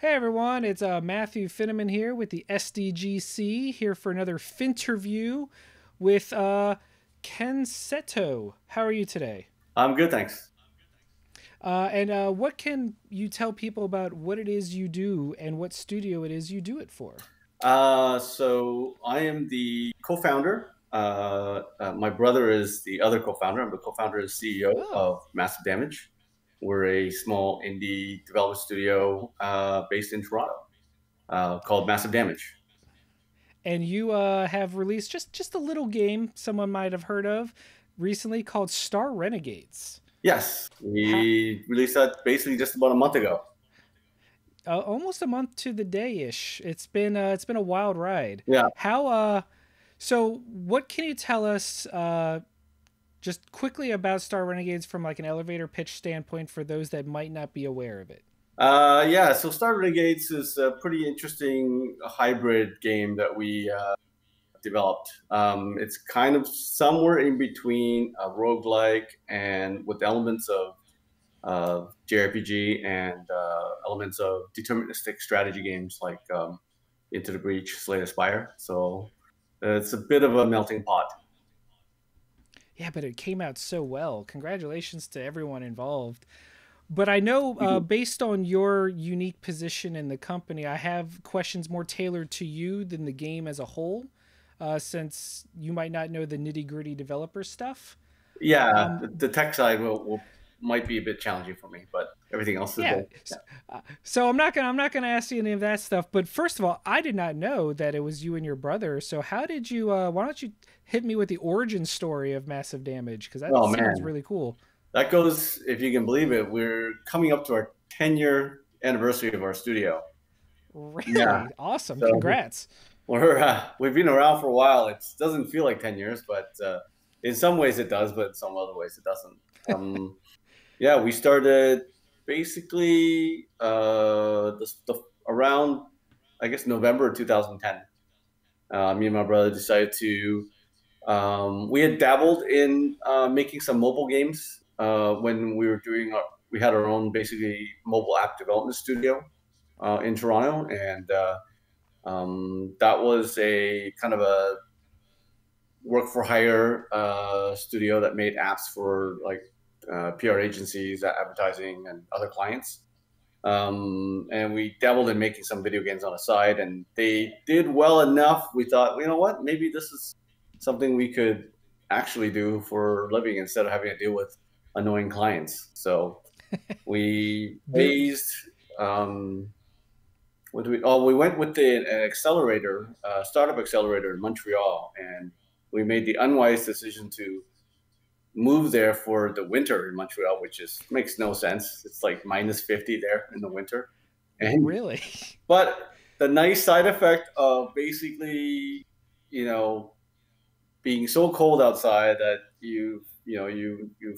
Hey everyone, it's Matthew Finneman here with the SDGC, here for another Finnterview with Ken Seto. How are you today? I'm good, thanks. And what can you tell people about what it is you do and what studio it is you do it for? So I am the co-founder. My brother is the other co-founder. I'm the co-founder and CEO Oh, of Massive Damage. We're a small indie development studio based in Toronto called Massive Damage. and you have released just a little game someone might have heard of recently called Star Renegades. Yes, How, we released that basically just about a month ago. almost a month to the day ish. It's been a wild ride. Yeah. How So what can you tell us just quickly about Star Renegades from like an elevator pitch standpoint for those that might not be aware of it? Yeah, so Star Renegades is a pretty interesting hybrid game that we developed. It's kind of somewhere in between a roguelike and with elements of JRPG and elements of deterministic strategy games like Into the Breach, Slay the Spire. So it's a bit of a melting pot. Yeah, but it came out so well. Congratulations to everyone involved. But I know, Mhm. based on your unique position in the company, I have questions more tailored to you than the game as a whole, since you might not know the nitty gritty developer stuff. Yeah, Um, the tech side might be a bit challenging for me, but everything else is yeah. good. Yeah. So I'm not gonna ask you any of that stuff. But first of all, I did not know that it was you and your brother. So how did you? Why don't you hit me with the origin story of Massive Damage? Because that Oh sounds man, really cool. that goes, if you can believe it, we're coming up to our 10-year anniversary of our studio. Yeah. Really awesome. So Congrats. we've been around for a while. It doesn't feel like 10 years, but in some ways it does, but in some other ways it doesn't. Um, yeah, we started basically around I guess November 2010. Me and my brother decided to. We had dabbled in making some mobile games when we were doing our. We had our own basically mobile app development studio in Toronto, and that was a kind of a work for hire studio that made apps for like PR agencies, advertising, and other clients. And we dabbled in making some video games on the side, and they did well enough. We thought, you know what, maybe this is something we could actually do for a living instead of having to deal with annoying clients. So we The raised what do we? Oh, we went with an accelerator, startup accelerator in Montreal, and we made the unwise decision to move there for the winter in Montreal, which is makes no sense. It's like -50 there in the winter, and really. but the nice side effect of basically, you know, being so cold outside that you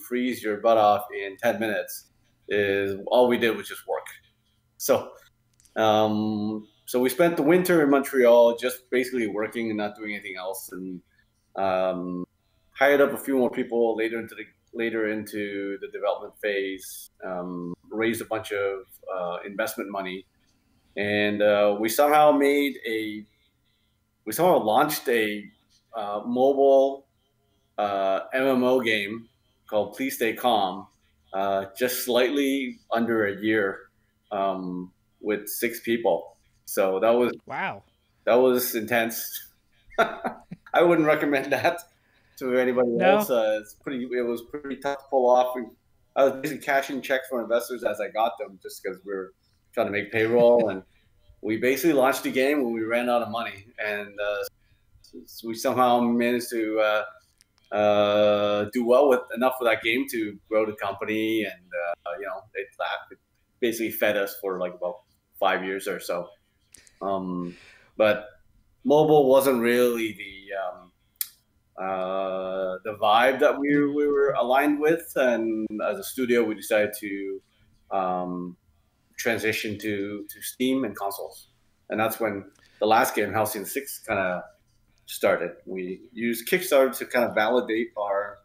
freeze your butt off in 10 minutes is all we did was just work. So so we spent the winter in Montreal just basically working and not doing anything else, and um, hired up a few more people later into the development phase. Raised a bunch of investment money, and we somehow launched a mobile MMO game called Please Stay Calm, just slightly under a year, with 6 people. So Wow. that was intense. I wouldn't recommend that to anybody else. No. It was pretty tough to pull off. I was basically cashing checks from investors as I got them, just because we were trying to make payroll, and we basically launched the game when we ran out of money, and we somehow managed to do well with enough of that game to grow the company, and it basically fed us for like about 5 years or so. But mobile wasn't really the vibe that The we were aligned with, and as a studio, we decided to um, transition to Steam and consoles, and that's when the last game, Halcyon Six, kind of started. We used Kickstarter to kind of validate our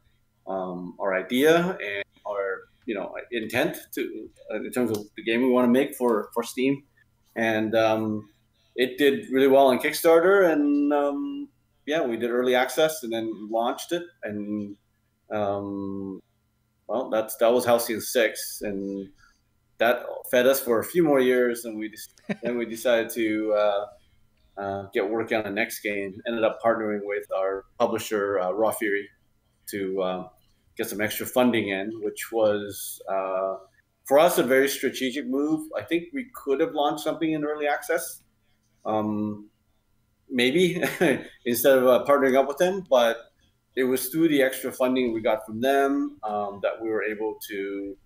idea and our intent to in terms of the game we want to make for Steam, and it did really well on Kickstarter, and yeah, we did early access and then launched it, and um, well, that was Halcyon 6, and that fed us for a few more years, and then we decided to get working on the next game. Ended up partnering with our publisher Raw Fury to get some extra funding in, which was for us a very strategic move. I think we could have launched something in early access, um, maybe instead of partnering up with them, but it was through the extra funding we got from them that we were able to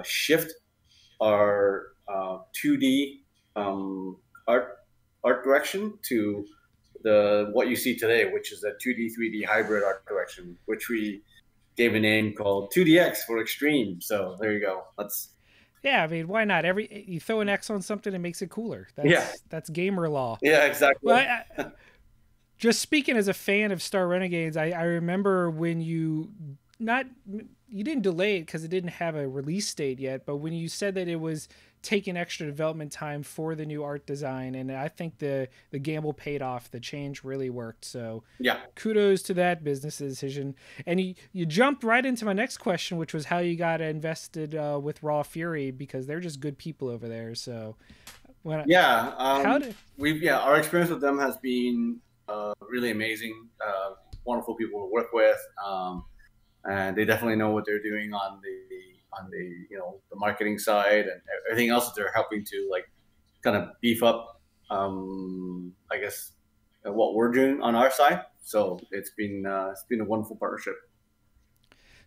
shift our 2D um, art direction to the what you see today, which is a 2D 3D hybrid art direction, which we gave a name called 2DX for Extreme. So there you go. That's Yeah, I mean, why not? Every you throw an X on something, it makes it cooler. yeah, That's gamer law. yeah, exactly. Well, just speaking as a fan of Star Renegades, I remember when not you didn't delay it because it didn't have a release date yet, but when you said that it was taking extra development time for the new art design, and I think the gamble paid off. The change really worked. So Yeah, kudos to that business decision. And you jumped right into my next question, which was how you got invested with Raw Fury, because they're just good people over there. So yeah. how did Our experience with them has been really amazing. Wonderful people to work with. And they definitely know what they're doing on the the marketing side and everything else that they're helping to like kind of beef up I guess what we're doing on our side. So it's been a wonderful partnership.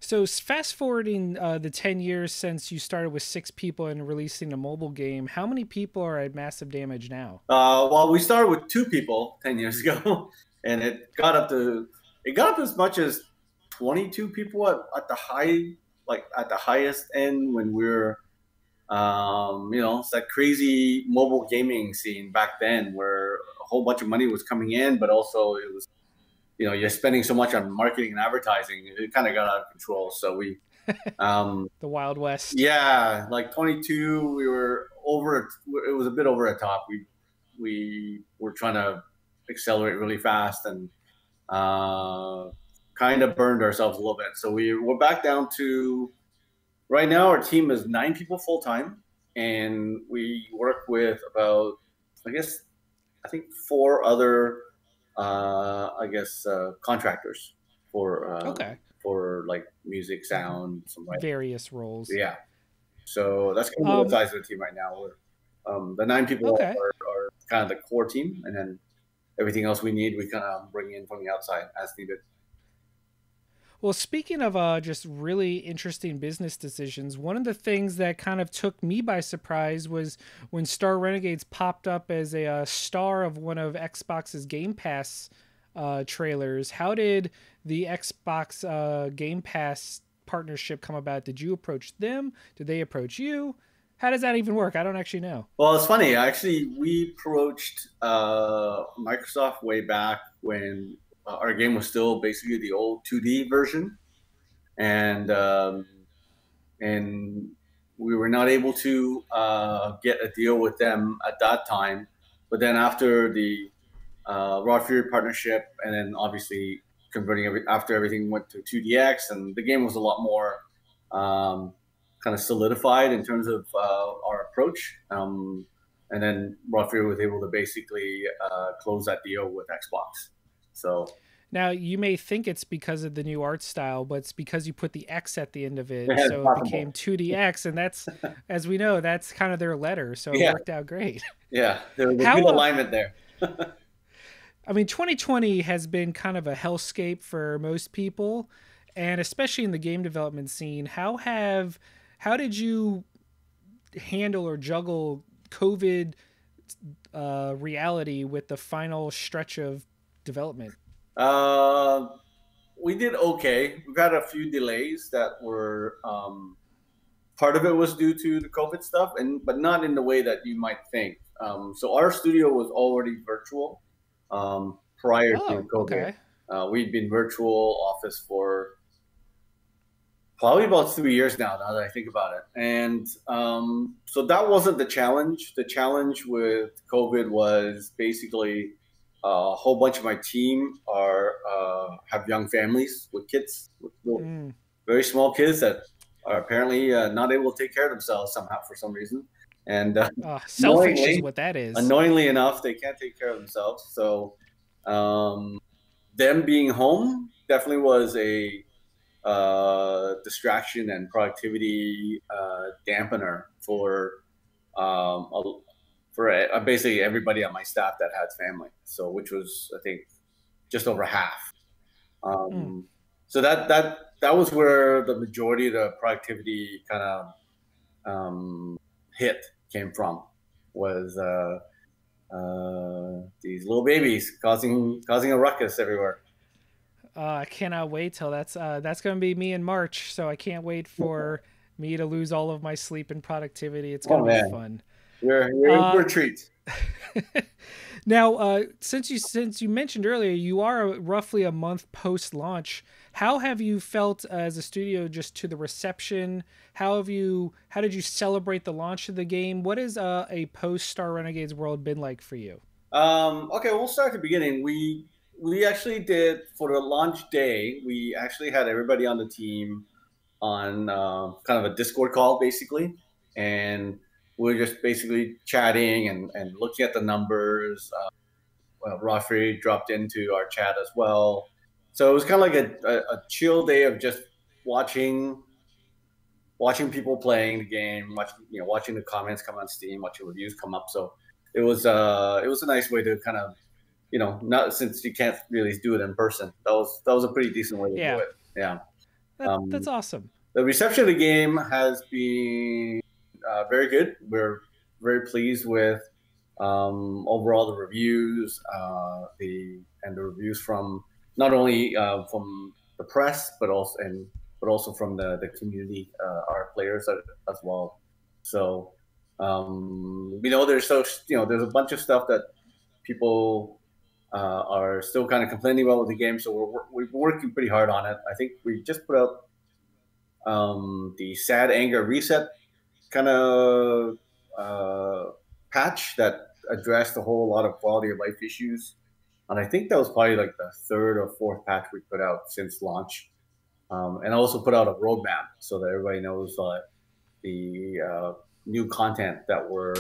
So fast forwarding the 10 years since you started with 6 people and releasing a mobile game, how many people are at Massive Damage now? Well, we started with 2 people 10 years ago, and it got up as much as 22 people at the at the highest end when we were it's that crazy mobile gaming scene back then where a whole bunch of money was coming in, but also it was, you're spending so much on marketing and advertising, it kind of got out of control. So The Wild West. yeah, like 22, we were over, it was a bit over the top. We were trying to accelerate really fast and kind of burned ourselves a little bit. So we're back down to right now. Our team is 9 people full time, and we work with about, I think 4 other, contractors Okay. for like music, sound, some like Various roles. yeah. So that's kind of the Um, size of the team right now. The 9 people okay. are kind of the core team, and then everything else we need, we kind of bring in from the outside as needed. Well, speaking of just really interesting business decisions, one of the things that kind of took me by surprise was when Star Renegades popped up as a star of one of Xbox's Game Pass trailers. How did the Xbox Game Pass partnership come about? Did you approach them? Did they approach you? How does that even work? I don't actually know. Well, it's funny. Actually, we approached Microsoft way back when our game was still basically the old 2D version, and and we were not able to get a deal with them at that time. But then after the Raw Fury partnership, and then obviously converting after everything went to 2DX, and the game was a lot more kind of solidified in terms of our approach. And then Raw Fury was able to basically close that deal with Xbox. So Now, you may think it's because of the new art style, but it's because you put the X at the end of it. it's So it became possible. 2DX. And that's, as we know, that's kind of their letter. So it Yeah, worked out great. yeah, there was a good How, alignment there. I mean, 2020 has been kind of a hellscape for most people, and especially in the game development scene. How did you handle or juggle COVID reality with the final stretch of development? Uh, we did okay. We've had a few delays that were part of it was due to the COVID stuff, and but not in the way that you might think. So our studio was already virtual prior to Oh, COVID. okay. We'd been virtual office for Probably about 3 years now that I think about it. And so that wasn't the challenge. The challenge with COVID was basically a whole bunch of my team are have young families with kids, with Mm. very small kids that are apparently not able to take care of themselves somehow for some reason. And Selfish is annoyingly, what that is. annoyingly enough, they can't take care of themselves. So um, them being home definitely was a distraction and productivity dampener um, basically everybody on my staff that has family. So which was I think just over half. Mm. Um, so that was where the majority of the productivity kind of hit came from was these little babies causing a ruckus everywhere. I cannot wait till that's going to be me in March. So I can't wait for me to lose all of my sleep and productivity. It's going Oh to be man, fun. you're in Uh, for a treat. Now, since you mentioned earlier, you are roughly a month post launch. How have you felt as a studio just to the reception? How did you celebrate the launch of the game? What has a post Star Renegades world been like for you? Okay, we'll start at the beginning. We actually did for the launch day. We actually had everybody on the team on kind of a Discord call, basically, and we are just basically chatting and looking at the numbers. Rafi dropped into our chat as well, so it was kind of like a chill day of just watching people playing the game, watching the comments come on Steam, watching reviews come up. So it was a nice way to kind of not since you can't really do it in person. That was a pretty decent way to do Yeah, it. Yeah. that's Um, awesome. the reception of the game has been very good. We're very pleased with overall the reviews, the reviews from not only from the press, but also from the community, our players as well. So there's a bunch of stuff that people are still kind of complaining about with the game. So we're working pretty hard on it. I think we just put out the Sad Anger Reset kind of patch that addressed a whole lot of quality of life issues. And I think that was probably like the third or fourth patch we put out since launch. And I also put out a roadmap so that everybody knows the new content that we're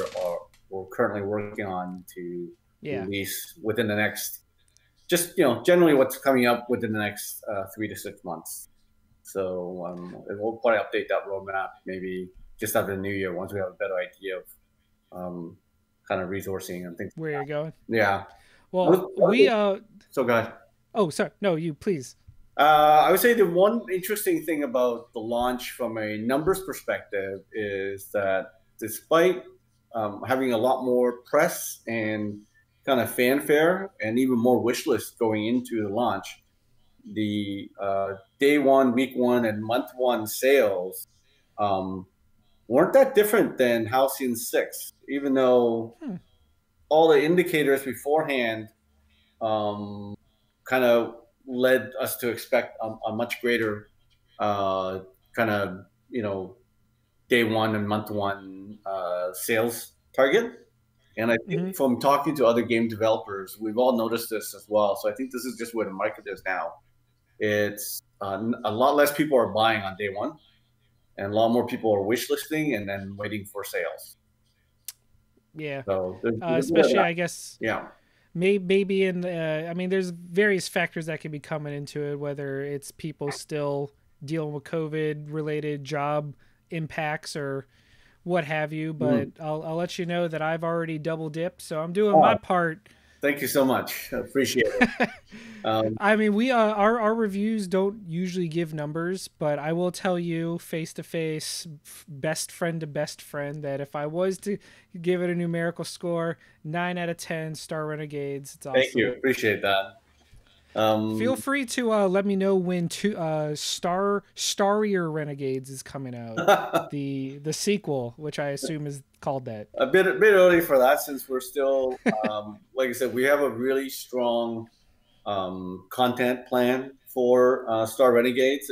currently working on to Yeah. release within the next, just generally what's coming up within the next 3 to 6 months. So we'll probably update that roadmap maybe just after the new year once we have a better idea of kind of resourcing and things Where you're going? like that. Yeah. Well, we So, go ahead. oh, sorry. No, you please. I would say the one interesting thing about the launch from a numbers perspective is that despite having a lot more press and kind of fanfare and even more wish lists going into the launch, the day one, week one, and month one sales um, weren't that different than Halcyon 6, even though Hmm. all the indicators beforehand um, kind of led us to expect a much greater kind of, day one and month one sales target. And I Mm-hmm. think from talking to other game developers, we've all noticed this as well. So I think this is just where the market is now. It's a lot less people are buying on day one, and a lot more people are wish listing and then waiting for sales. Yeah. So there's a bit of Especially, that. I guess, Yeah. maybe in I mean, there's various factors that could be coming into it, whether it's people still dealing with COVID related job impacts or what have you. But Mm. I'll let you know that I've already double dipped, so I'm doing my Oh, part. thank you so much. I appreciate it. Um, I mean, we our reviews don't usually give numbers, but I will tell you face to face, best friend to best friend, that if I was to give it a numerical score, 9 out of 10 Star Renegades. It's Thank you. awesome. Appreciate that. Feel Um, free to let me know when Starrier Renegades is coming out, a the sequel, which I assume is called that. bit early for that since we're still, like I said, we have a really strong content plan for Star Renegades.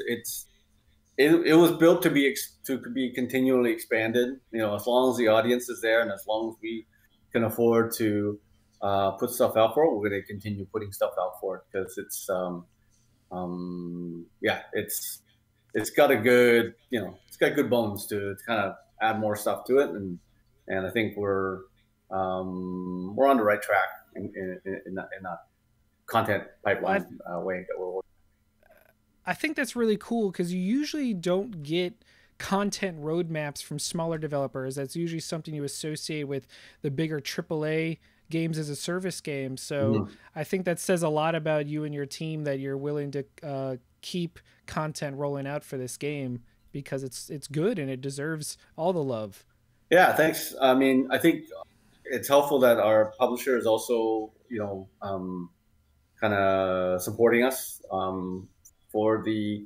it was built to be continually expanded. You know, as long as the audience is there, and as long as we can afford to put stuff out for it, we're going to continue putting stuff out for it because yeah, it's got a good, you know, it's got good bones to kind of add more stuff to it, and I think we're on the right track in that content Well, pipeline way that we're working. I think that's really cool because you usually don't get content roadmaps from smaller developers. That's usually something you associate with the bigger AAA games as a service game. So Mhm. I think that says a lot about you and your team that you're willing to keep content rolling out for this game because it's good and it deserves all the love. Yeah, thanks. I mean, I think it's helpful that our publisher is also, kind of supporting us for the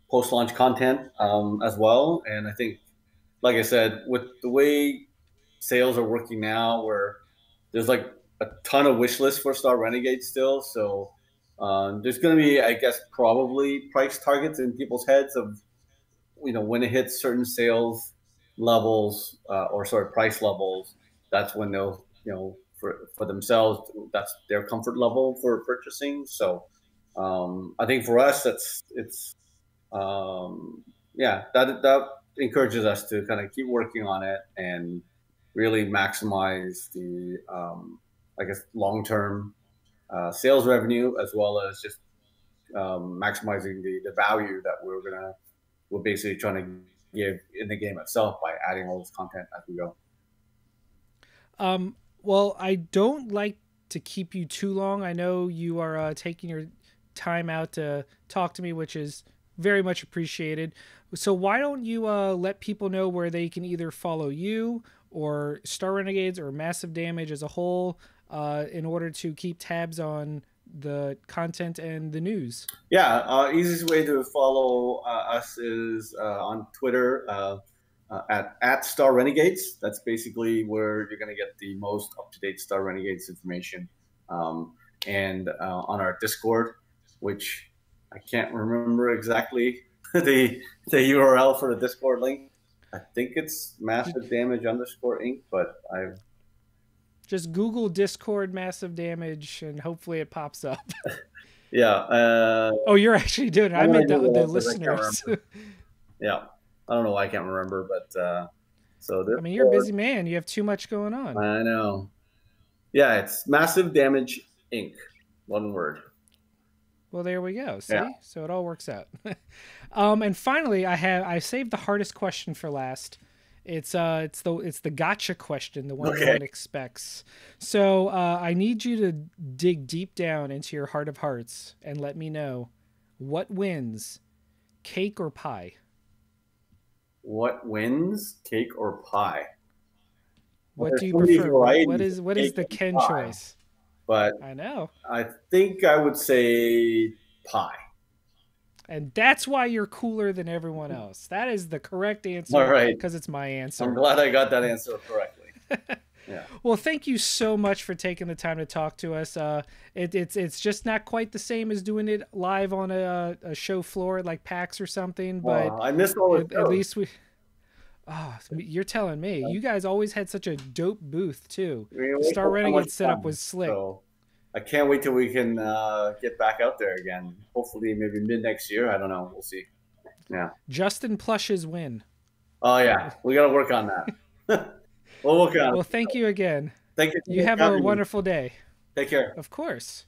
post-launch content as well. And I think, like I said, with the way sales are working now, where there's like a ton of wish lists for Star Renegade still, so there's going to be, I guess, probably price targets in people's heads of, when it hits certain sales levels, or sorry, price levels, that's when they'll, for themselves, that's their comfort level for purchasing. So I think for us, it's yeah, that encourages us to kind of keep working on it and really maximize the, I guess, long term sales revenue, as well as just maximizing the value that we're basically trying to give in the game itself by adding all this content as we go. Well, I don't like to keep you too long. I know you are taking your time out to talk to me, which is very much appreciated. So why don't you let people know where they can either follow you or Star Renegades or Massive Damage as a whole in order to keep tabs on the content and the news? Yeah, easiest way to follow us is on Twitter at Star Renegades. That's basically where you're going to get the most up to date Star Renegades information. And on our Discord, which I can't remember exactly the URL for the Discord link. I think it's Massive Damage underscore Inc. But I Just Google Discord Massive Damage and hopefully it pops up. yeah. Oh, you're actually doing it. I I'm gonna meant do the that because I can't listeners. remember. Yeah, I don't know why I can't remember, but so I mean, you're a Discord. busy man. You have too much going on. I know. Yeah, it's Massive Damage Inc. One word. Well, there we go. Yeah. See, so it all works out. And finally, I saved the hardest question for last. It's the gotcha question, the one no Okay. one expects. So I need you to dig deep down into your heart of hearts and let me know what wins, cake or pie. What wins, cake or pie? Well, What there's do you so many prefer? What varieties of is cake the and Ken pie, choice? but I know. I think I would say pie. And that's why you're cooler than everyone else. That is the correct All answer right. because it's my I'm answer. glad I got that answer correctly. Yeah. Well, thank you so much for taking the time to talk to us. It's just not quite the same as doing it live on a show floor like PAX or something, but I missed all the at shows. least we. Oh, you're telling me. You guys always had such a dope booth too. We The always Star had so much Renegade setup fun. was slick. So I can't wait till we can get back out there again. Hopefully, maybe mid next year. I don't know. We'll see. Yeah. Justin Plush's win. Oh yeah, we got to work on that. We'll work on it. Well, thank you again. Thank you so You much have for a having me. wonderful day. Take care. Of course.